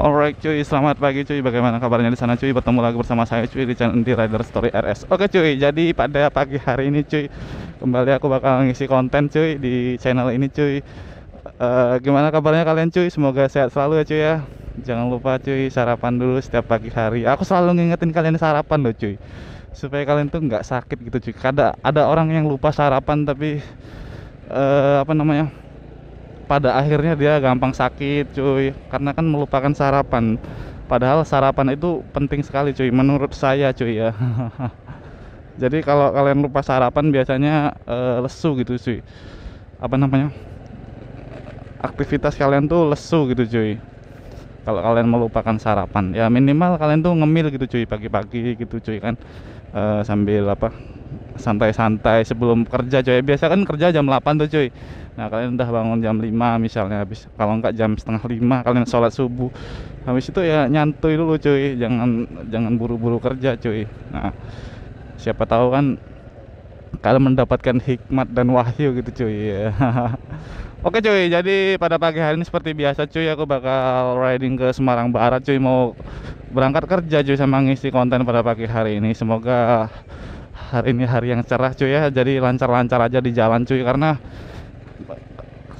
Alright cuy, selamat pagi cuy. Bagaimana kabarnya di sana cuy? Bertemu lagi bersama saya cuy di channel Indie Rider Story RS. Oke cuy, jadi pada pagi hari ini cuy, kembali aku bakal ngisi konten cuy di channel ini cuy. Gimana kabarnya kalian cuy? Semoga sehat selalu ya cuy ya. Jangan lupa cuy sarapan dulu setiap pagi hari. Aku selalu ngingetin kalian sarapan loh cuy, supaya kalian tuh nggak sakit gitu cuy. Ada orang yang lupa sarapan tapi apa namanya, pada akhirnya dia gampang sakit cuy, karena kan melupakan sarapan. Padahal sarapan itu penting sekali cuy, menurut saya cuy ya. Jadi kalau kalian lupa sarapan biasanya lesu gitu cuy. Apa namanya, aktivitas kalian tuh lesu gitu cuy. Kalau kalian melupakan sarapan, ya minimal kalian tuh ngemil gitu cuy pagi-pagi gitu cuy kan. Sambil apa, santai-santai sebelum kerja cuy. Biasa kan kerja jam 8 tuh cuy. Nah kalian udah bangun jam 5 misalnya, habis kalau enggak jam setengah 5 kalian sholat subuh. Habis itu ya nyantuy dulu cuy, jangan buru-buru kerja cuy. Nah siapa tahu kan kalian mendapatkan hikmat dan wahyu gitu cuy ya. Oke cuy, jadi pada pagi hari ini seperti biasa cuy, aku bakal riding ke Semarang Barat cuy, mau berangkat kerja cuy sama ngisi konten pada pagi hari ini. Semoga hari ini hari yang cerah cuy ya, jadi lancar-lancar aja di jalan cuy, karena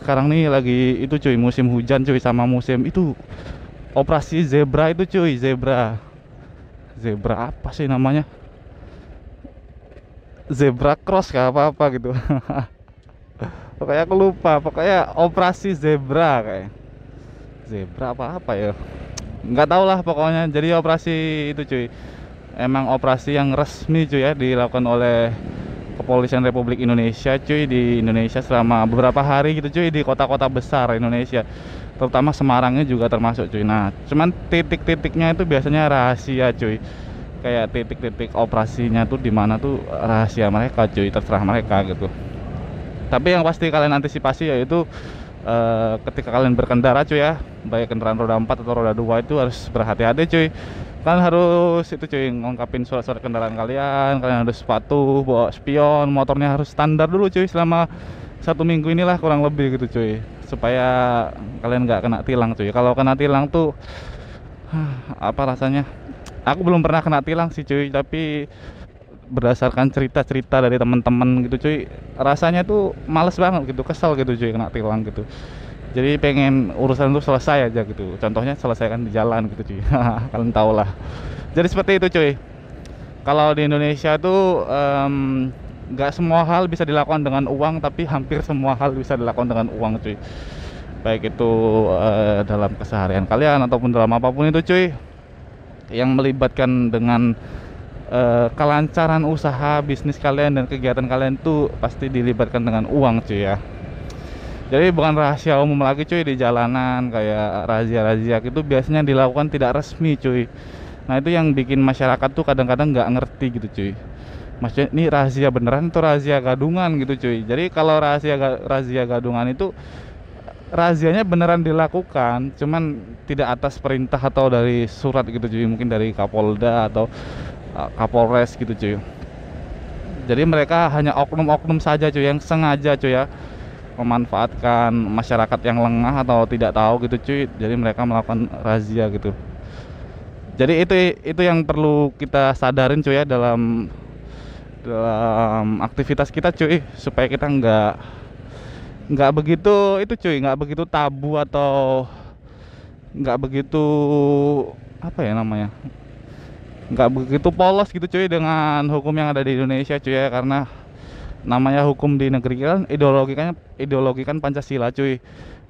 sekarang nih lagi itu cuy, musim hujan cuy, sama musim itu operasi zebra itu cuy. Zebra apa sih namanya, zebra cross kah apa gitu. Pokoknya aku lupa, pokoknya operasi zebra, kayak zebra apa ya, nggak tahu lah pokoknya. Jadi operasi itu cuy, emang operasi yang resmi cuy ya, dilakukan oleh Kepolisian Republik Indonesia cuy, di Indonesia selama beberapa hari gitu cuy, di kota-kota besar Indonesia, terutama Semarangnya juga termasuk cuy. Nah cuman titik-titiknya itu biasanya rahasia cuy, kayak titik-titik operasinya tuh di mana tuh rahasia mereka cuy, terserah mereka gitu. Tapi yang pasti kalian antisipasi yaitu ketika kalian berkendara cuy ya, baik kendaraan roda 4 atau roda 2, itu harus berhati-hati cuy. Kalian harus itu cuy, ngungkapin surat-surat kendaraan kalian. Kalian harus sepatu, bawa spion, motornya harus standar dulu cuy selama 1 minggu inilah kurang lebih gitu cuy, supaya kalian nggak kena tilang cuy. Kalau kena tilang tuh apa rasanya, aku belum pernah kena tilang sih cuy, tapi berdasarkan cerita-cerita dari teman-teman gitu cuy, rasanya tuh males banget gitu, kesel gitu cuy kena tilang gitu. Jadi pengen urusan itu selesai aja gitu, contohnya selesaikan di jalan gitu cuy. Kalian tau lah. Jadi seperti itu cuy. Kalau di Indonesia tuh nggak semua hal bisa dilakukan dengan uang, tapi hampir semua hal bisa dilakukan dengan uang cuy, baik itu dalam keseharian kalian ataupun dalam apapun itu cuy, yang melibatkan dengan kelancaran usaha bisnis kalian dan kegiatan kalian tuh pasti dilibatkan dengan uang cuy ya. Jadi bukan rahasia umum lagi cuy, di jalanan kayak razia-razia gitu biasanya dilakukan tidak resmi cuy. Nah itu yang bikin masyarakat tuh kadang-kadang nggak ngerti gitu cuy, maksudnya ini rahasia beneran atau rahasia gadungan gitu cuy. Jadi kalau razia gadungan itu razianya beneran dilakukan, cuman tidak atas perintah atau dari surat gitu cuy, mungkin dari Kapolda atau Kapolres gitu cuy. Jadi mereka hanya oknum-oknum saja cuy, yang sengaja cuy ya memanfaatkan masyarakat yang lengah atau tidak tahu gitu cuy. Jadi mereka melakukan razia gitu. Jadi itu yang perlu kita sadarin cuy ya, dalam aktivitas kita cuy, supaya kita nggak begitu itu cuy, nggak begitu tabu atau nggak begitu apa ya namanya, nggak begitu polos gitu cuy dengan hukum yang ada di Indonesia cuy ya. Karena namanya hukum di negeri kan ideologi kan Pancasila cuy.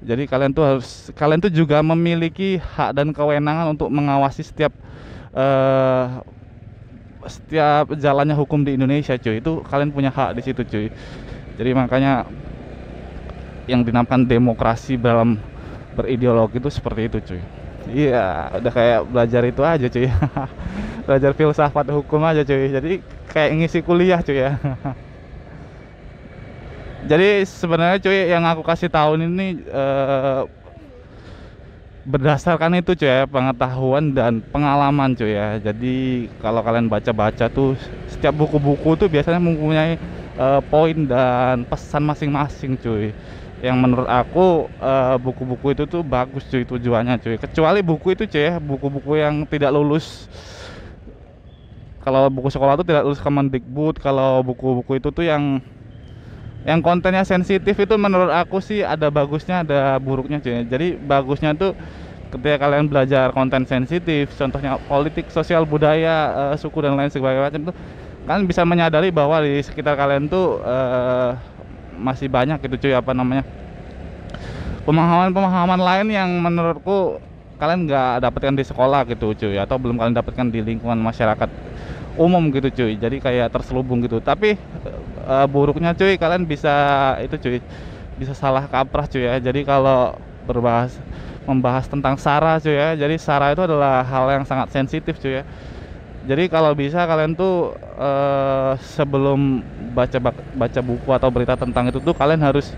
Jadi kalian tuh juga memiliki hak dan kewenangan untuk mengawasi setiap jalannya hukum di Indonesia cuy. Itu kalian punya hak di situ cuy. Jadi makanya yang dinamakan demokrasi dalam berideologi itu seperti itu cuy. Iya, udah kayak belajar itu aja cuy. Belajar filsafat hukum aja cuy. Jadi kayak ngisi kuliah cuy ya. Jadi sebenarnya cuy, yang aku kasih tahun ini berdasarkan itu cuy ya, pengetahuan dan pengalaman cuy ya. Jadi kalau kalian baca-baca tuh, setiap buku-buku tuh biasanya mempunyai poin dan pesan masing-masing cuy. yang menurut aku buku-buku itu tuh bagus cuy tujuannya cuy, kecuali buku itu cuy ya, buku-buku yang tidak lulus. Kalau buku sekolah tuh tidak lulus Kemendikbud. Kalau buku-buku itu tuh yang kontennya sensitif itu menurut aku sih ada bagusnya ada buruknya cuy. Jadi bagusnya tuh ketika kalian belajar konten sensitif, contohnya politik, sosial, budaya, suku dan lain sebagainya tuh, kalian bisa menyadari bahwa di sekitar kalian tuh masih banyak gitu cuy, apa namanya, pemahaman-pemahaman lain yang menurutku kalian nggak dapatkan di sekolah gitu cuy, atau belum kalian dapatkan di lingkungan masyarakat umum gitu cuy. Jadi kayak terselubung gitu. Tapi buruknya cuy, kalian bisa itu cuy, bisa salah kaprah cuy ya. Jadi kalau membahas tentang SARA cuy ya, jadi SARA itu adalah hal yang sangat sensitif cuy ya. Jadi kalau bisa kalian tuh sebelum baca buku atau berita tentang itu tuh kalian harus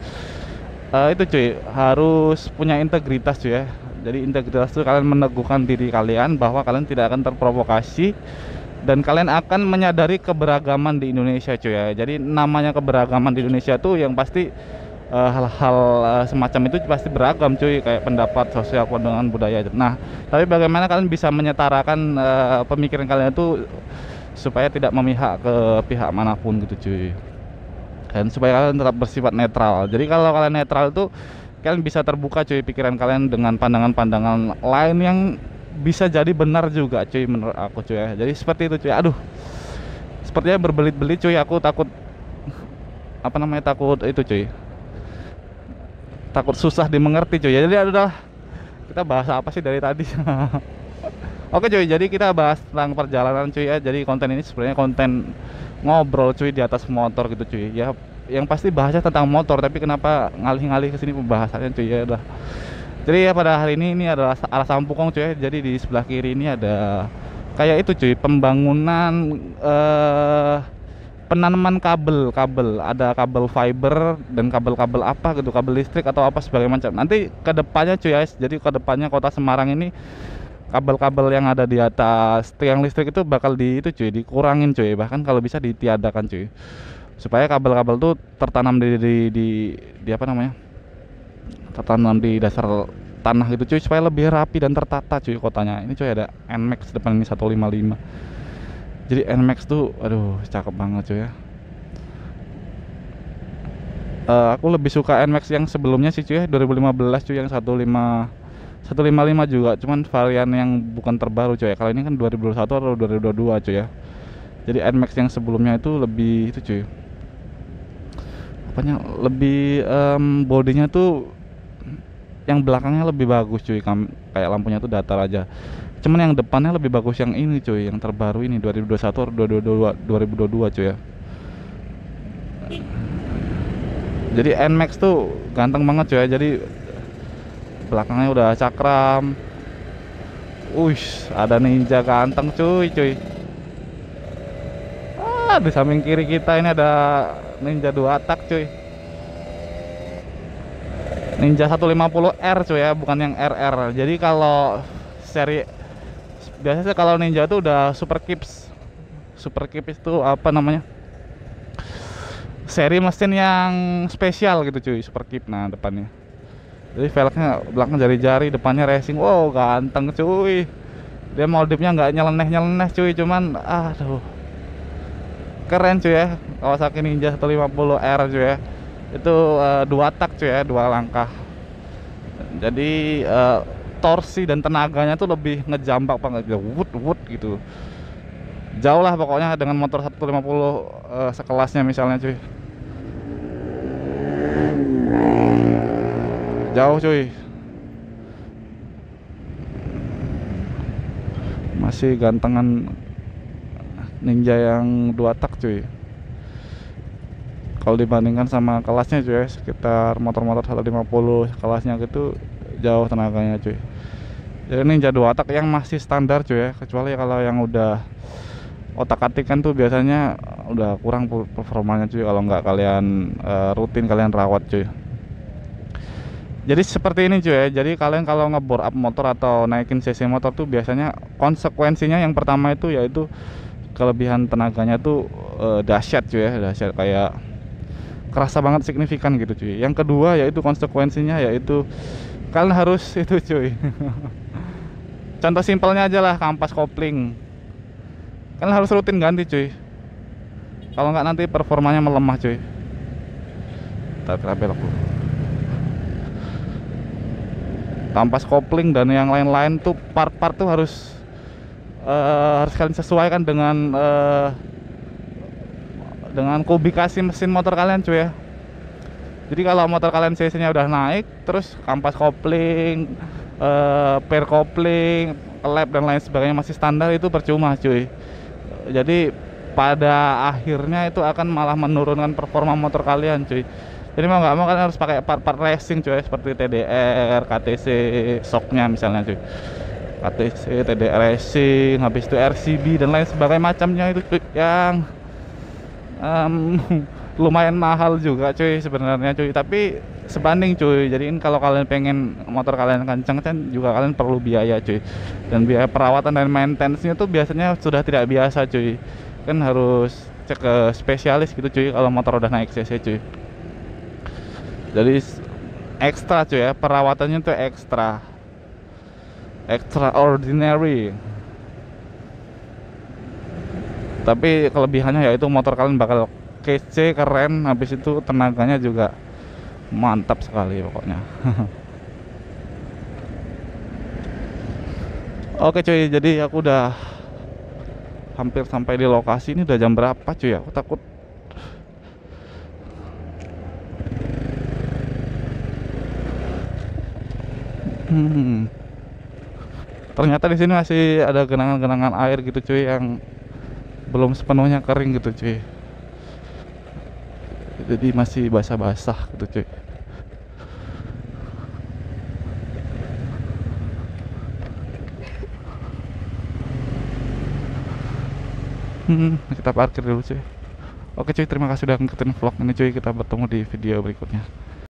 itu cuy, harus punya integritas cuy ya. Jadi integritas itu kalian meneguhkan diri kalian bahwa kalian tidak akan terprovokasi dan kalian akan menyadari keberagaman di Indonesia cuy ya. Jadi namanya keberagaman di Indonesia tuh yang pasti hal-hal semacam itu pasti beragam cuy, kayak pendapat, sosial, pandangan, budaya. Nah, tapi bagaimana kalian bisa menyetarakan pemikiran kalian itu supaya tidak memihak ke pihak manapun gitu cuy, dan supaya kalian tetap bersifat netral. Jadi kalau kalian netral itu kalian bisa terbuka cuy pikiran kalian dengan pandangan-pandangan lain yang bisa jadi benar juga cuy menurut aku cuy ya. Jadi seperti itu cuy. Aduh, sepertinya berbelit-belit cuy, aku takut apa namanya, takut itu cuy, takut susah dimengerti cuy. Jadi udah, kita bahas apa sih dari tadi? Oke cuy, jadi kita bahas tentang perjalanan cuy ya. Jadi konten ini sebenarnya konten ngobrol cuy di atas motor gitu cuy ya. Yang pasti bahasnya tentang motor, tapi kenapa ngalih-ngalih ke sini pembahasannya cuy ya udah. Jadi ya pada hari ini adalah arah Sampukong cuy ya. Jadi di sebelah kiri ini ada kayak itu cuy, pembangunan penanaman kabel, ada kabel fiber dan kabel-kabel apa gitu, kabel listrik atau apa sebagai macam. Nanti ke depannya cuy guys, jadi ke depannya kota Semarang ini kabel-kabel yang ada di atas tiang listrik itu bakal itu cuy, dikurangin cuy, bahkan kalau bisa ditiadakan cuy, supaya kabel-kabel tuh tertanam di apa namanya, tertanam di dasar tanah gitu cuy, supaya lebih rapi dan tertata cuy kotanya. Ini cuy ada NMAX depan ini 155. Jadi NMAX tuh aduh cakep banget cuy ya. Aku lebih suka NMAX yang sebelumnya sih cuy ya, 2015 cuy, yang 155 juga, cuman varian yang bukan terbaru cuy ya. Kalau ini kan 2021 atau 2022 cuy ya. Jadi NMAX yang sebelumnya itu lebih itu cuy, apanya, lebih bodinya tuh yang belakangnya lebih bagus cuy, kayak lampunya tuh datar aja. Cuman yang depannya lebih bagus yang ini cuy, yang terbaru ini 2021 atau 2022 cuy ya. Jadi NMAX tuh ganteng banget cuy ya. Jadi belakangnya udah cakram. Uish, ada Ninja ganteng cuy. Di samping kiri kita ini ada Ninja 2 tak cuy. Ninja 150R cuy ya, bukan yang RR. Jadi kalau seri biasanya kalau Ninja tuh udah Super Kips itu apa namanya, seri mesin yang spesial gitu cuy, Super Kip. Nah depannya, jadi velgnya belakang jari-jari, depannya racing. Wow ganteng cuy, dia modifnya nggak nyeleneh cuy, cuman aduh keren cuy ya. Kawasaki Ninja 150R cuy ya, itu 2 tak cuy ya, 2 langkah. Jadi torsi dan tenaganya tuh lebih ngejambak banget, wut gitu. Jauh lah pokoknya dengan motor 150 sekelasnya misalnya cuy. Jauh cuy. Masih gantengan Ninja yang 2 tak cuy. Kalau dibandingkan sama kelasnya cuy, sekitar motor-motor 150 kelasnya gitu, jauh tenaganya cuy. Jadi Ninja 2 tak yang masih standar cuy ya, kecuali kalau yang udah otak-atik kan tuh biasanya udah kurang performanya cuy, kalau nggak kalian rutin kalian rawat cuy. Jadi seperti ini cuy ya. Jadi kalian kalau ngebor up motor atau naikin cc motor tuh biasanya konsekuensinya yang pertama itu yaitu kelebihan tenaganya tuh dahsyat cuy ya, dahsyat. Kayak kerasa banget signifikan gitu cuy. Yang kedua yaitu konsekuensinya, yaitu kalian harus itu cuy. Contoh simpelnya aja lah, kampas kopling kalian harus rutin ganti cuy, kalau nggak nanti performanya melemah cuy. Tapi belok dulu. Kampas kopling dan yang lain-lain tuh part-part tuh harus kalian sesuaikan dengan kubikasi mesin motor kalian cuy ya. Jadi kalau motor kalian cc nya udah naik, terus kampas kopling, pair kopling, lap dan lain sebagainya masih standar, itu percuma cuy. Jadi pada akhirnya itu akan malah menurunkan performa motor kalian cuy. Jadi mau nggak mau kalian harus pakai part-part racing cuy, seperti TDR, KTC, shocknya misalnya cuy, KTC, TDR racing, habis itu RCB dan lain sebagainya macamnya itu cuy, yang lumayan mahal juga cuy sebenarnya cuy, tapi sebanding cuy. Jadi kalau kalian pengen motor kalian kencang kan juga kalian perlu biaya cuy, dan biaya perawatan dan maintenance-nya tuh biasanya sudah tidak biasa cuy, kan harus cek ke spesialis gitu cuy kalau motor udah naik cc cuy. Jadi ekstra cuy ya, perawatannya tuh extraordinary. Tapi kelebihannya yaitu motor kalian bakal kece, keren, habis itu tenaganya juga mantap sekali pokoknya. Oke cuy, jadi aku udah hampir sampai di lokasi. Ini udah jam berapa cuy, aku takut ternyata di sini masih ada genangan-genangan air gitu cuy, yang belum sepenuhnya kering gitu cuy. Jadi masih basah-basah gitu cuy. Kita parkir dulu cuy. Oke cuy, terima kasih udah ngikutin vlog ini cuy. Kita bertemu di video berikutnya.